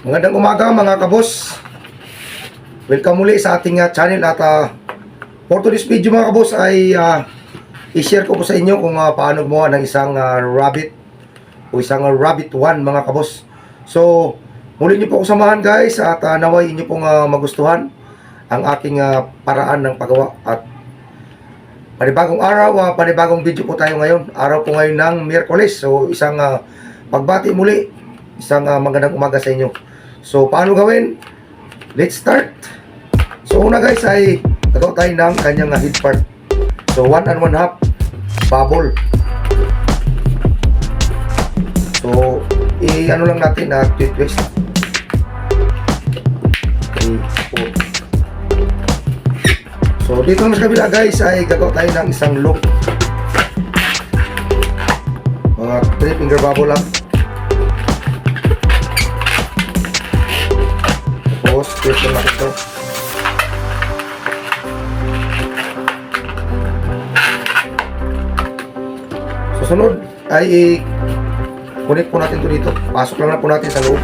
Magandang umaga mga kabos. Welcome muli sa ating channel at for today's video mga kabos ay i-share ko po sa inyo kung paano gumawa ng isang rabbit o isang rabbit 1 mga kabos. So muli niyo po ako samahan guys at naway inyo pong magustuhan ang aking paraan ng paggawa at panibagong araw, panibagong video po tayo ngayon. Araw po ngayon ng Miyerkules. So isang pagbati muli, isang magandang umaga sa inyo. So, paano gawin? Let's start. So, una guys ay gagawa tayo ng kanyang head part. So, 1 and 1/2 bubble. So, i-ano lang natin na twist. Okay, so, dito naman sa kabila guys ay gagawa tayo ng isang loop. Mga 3 finger bubble lang. Twist lang natin ito. Susunod ay i-connect po natin ito dito. Pasok lang na po natin sa loob.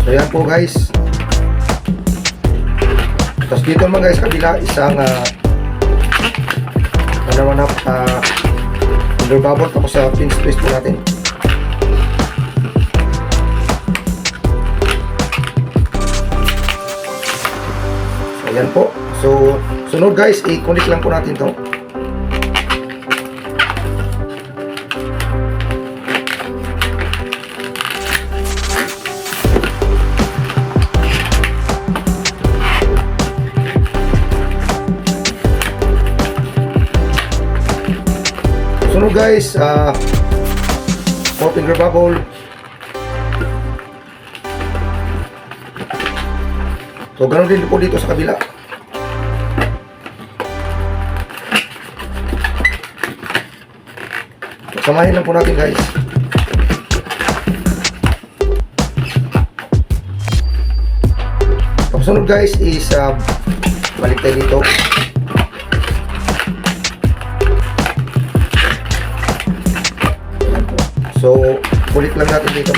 So yan po guys. Tapos dito naman guys kabila isang naman under bubble tapos sa pinch twist po natin. So yan po. So sunod guys i-connect lang po natin to. Sunod guys, 4 finger bubble. So ganoon din po dito sa kabila. So, samahin lang po natin guys. Ang sunod guys is balik tayo dito. So, ulit lang natin dito.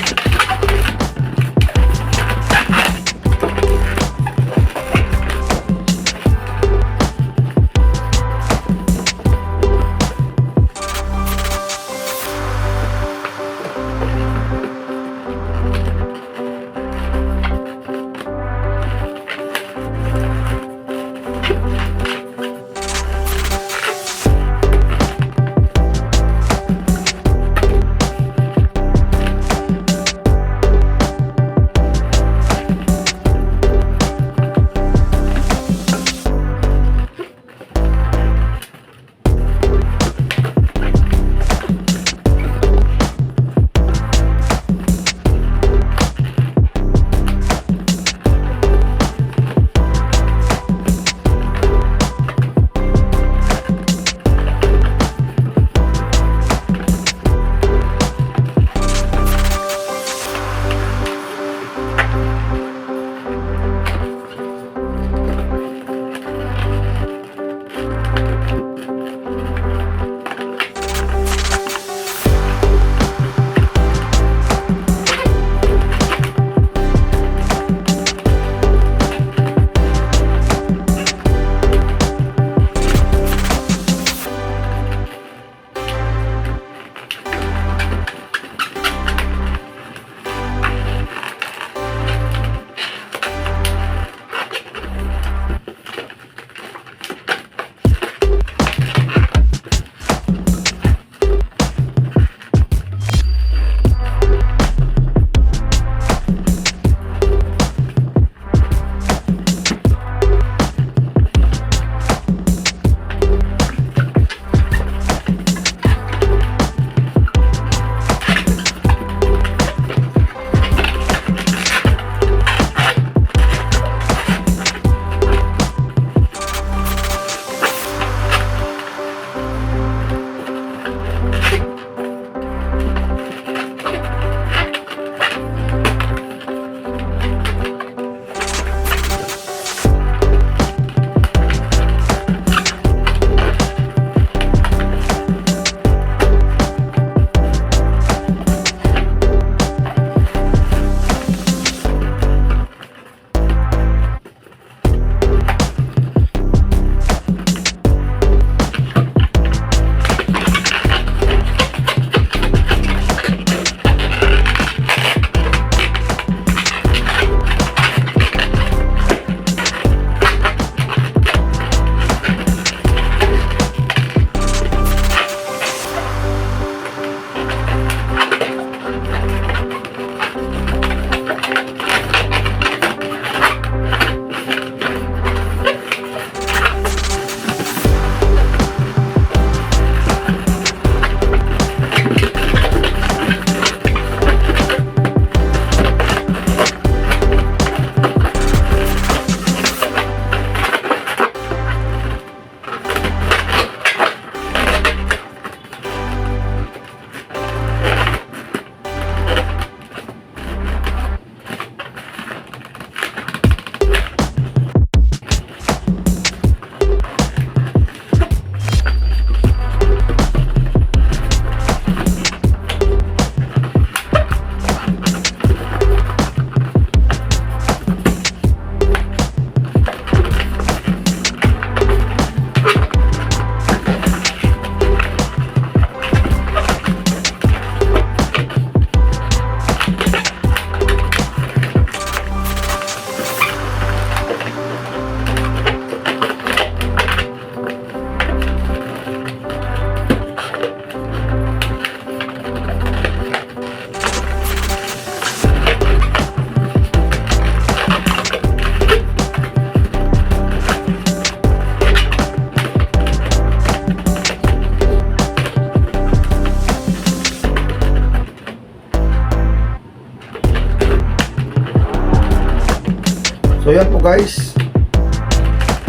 So yan po guys.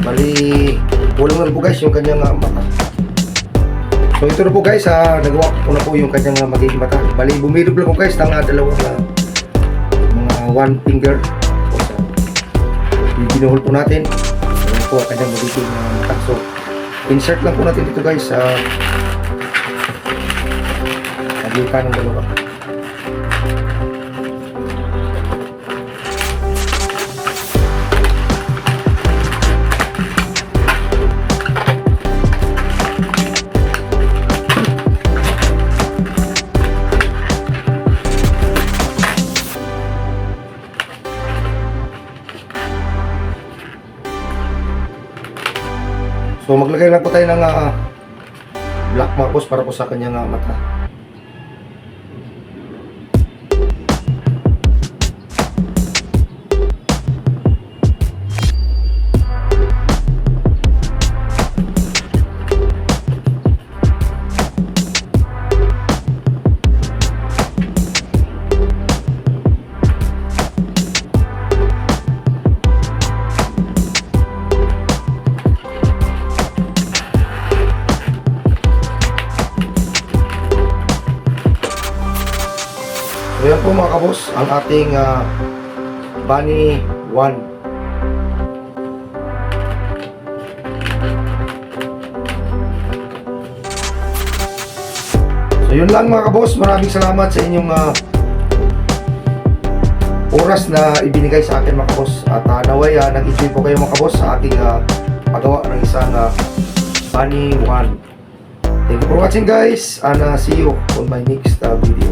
Bali, kulang na po guys yung kanyang mata. So ito na po guys, nagawa ko na po yung kanyang magiging mata. Bali, bumilog lang po guys ng dalawang mga one finger. Binuhol po natin. Ayan po ang kanyang magiging mata. So, insert lang po natin dito guys sa pagitan ng dalawa. So maglagay lang po tayo ng black markers para po sa kanyang mata. So yan po mga kabos, ang ating Bunny 1. So yun lang mga kabos, maraming salamat sa inyong oras na ibinigay sa akin mga kabos. At naway nag-enjoy po kayo mga kabos sa aking paggawa ng isang Bunny 1. Thank you for watching guys, and see you on my next video.